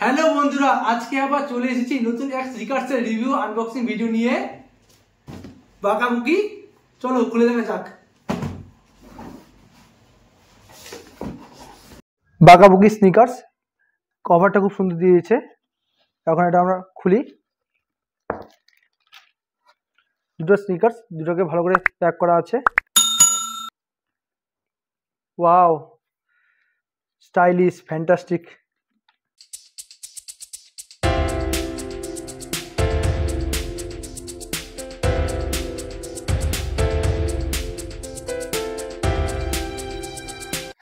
Hello বন্ধুরা, আজকে আবার চলে এসেছি নতুন এক স্নিকার্সের রিভিউ আনবক্সিং ভিডিও নিয়ে। বাঁকাবুকি, চলো খুলে দেখা যাক। বাঁকাবুকি স্নিকার্স কভারটা খুব সুন্দর দিয়েছে। এখন এটা আমরা খুলি। দুটো স্নিকার্স, দুটোকে ভালো করে প্যাক করা আছে। Wow, stylish, fantastic.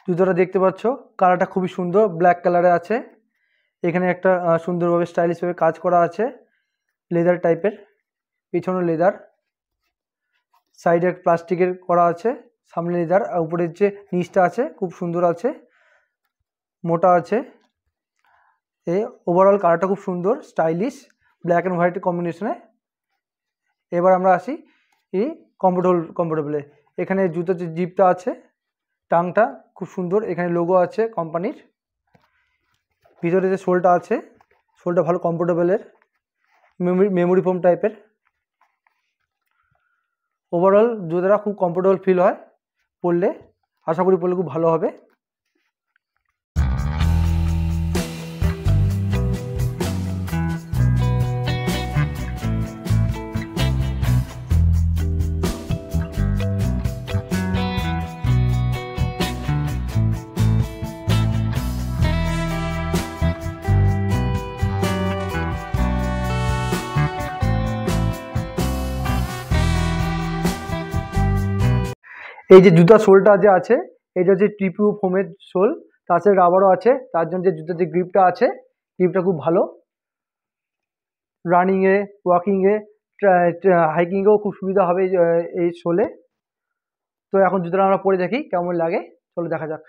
জুতোটা দেখতে পাচ্ছ, কালারটা খুবই সুন্দর, ব্ল্যাক কালারে আছে। এখানে একটা সুন্দরভাবে স্টাইলিশভাবে কাজ করা আছে, লেদার টাইপের, পিছনে লেদার, সাইডে প্লাস্টিকের করা আছে, সামনে লেদার, আর উপরের যে নিচটা আছে খুব সুন্দর আছে, মোটা আছে। এই ওভারঅল কালারটা খুব সুন্দর, স্টাইলিশ, ব্ল্যাক অ্যান্ড হোয়াইট কম্বিনেশনে। এবার আমরা আসি এই কমফোর্টেবলে। এখানে জুতোর যে জিপটা আছে, টাংটা খুব সুন্দর, এখানে লোগো আছে কোম্পানির। ভিতরে যে সোলটা আছে, সোলটা ভালো কমফোর্টেবলের, মেমোরি ফোম টাইপের। ওভারঅল জুতোটা খুব কমফোর্টেবল ফিল হয় পরলে, আশা করি পরলে খুব ভালো হবে। এই যে জুতার সোলটা যে আছে, এটা হচ্ছে টিপিউ ফোমের সোল, তার সাথে রাবারও আছে। তার জন্য যে জুতার যে গ্রিপটা আছে, গ্রিপটা খুব ভালো। রানিংয়ে, ওয়াকিংয়ে, হাইকিংয়েও খুব সুবিধা হবে এই সোলে। তো এখন জুতোটা আমরা পরে দেখি কেমন লাগে, চলো দেখা যাক।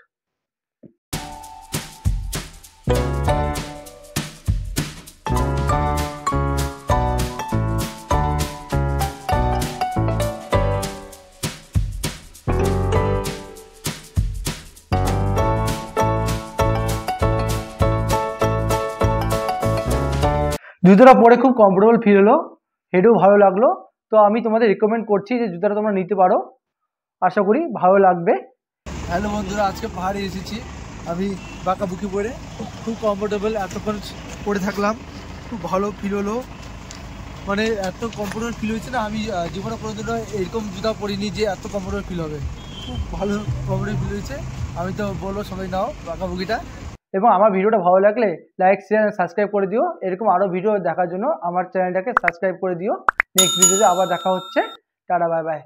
জুতোটা পরে খুব কমফোর্টেবল ফিল হলো, হেডেও ভালো লাগলো। তো আমি তোমাদের রিকমেন্ড করছি যে জুতোটা তোমরা নিতে পারো, আশা করি ভালো লাগবে। হ্যালো বন্ধুরা, আজকে পাহাড়ে এসেছি আমি বাঁকাবুকি পরে, খুব কমফোর্টেবল। এতক্ষণ পরে থাকলাম, খুব ভালো ফিল হলো, মানে এত কমফোর্টেবল ফিল হয়েছে না, আমি জীবনে কোনোদিন এরকম জুতা পরিনি যে এত কমফোর্টেবল ফিল হবে। খুব ভালো কমফোর্টেবল ফিল হয়েছে। আমি তো বলবো সবাই নাও বাঁকাবুকিটা। এবং আমার ভিডিওটা ভালো লাগলে লাইক, শেয়ার, সাবস্ক্রাইব করে দিও। এরকম আরও ভিডিও দেখার জন্য আমার চ্যানেলটাকে সাবস্ক্রাইব করে দিও। নেক্সট ভিডিওতে আবার দেখা হচ্ছে। Tata, bye bye.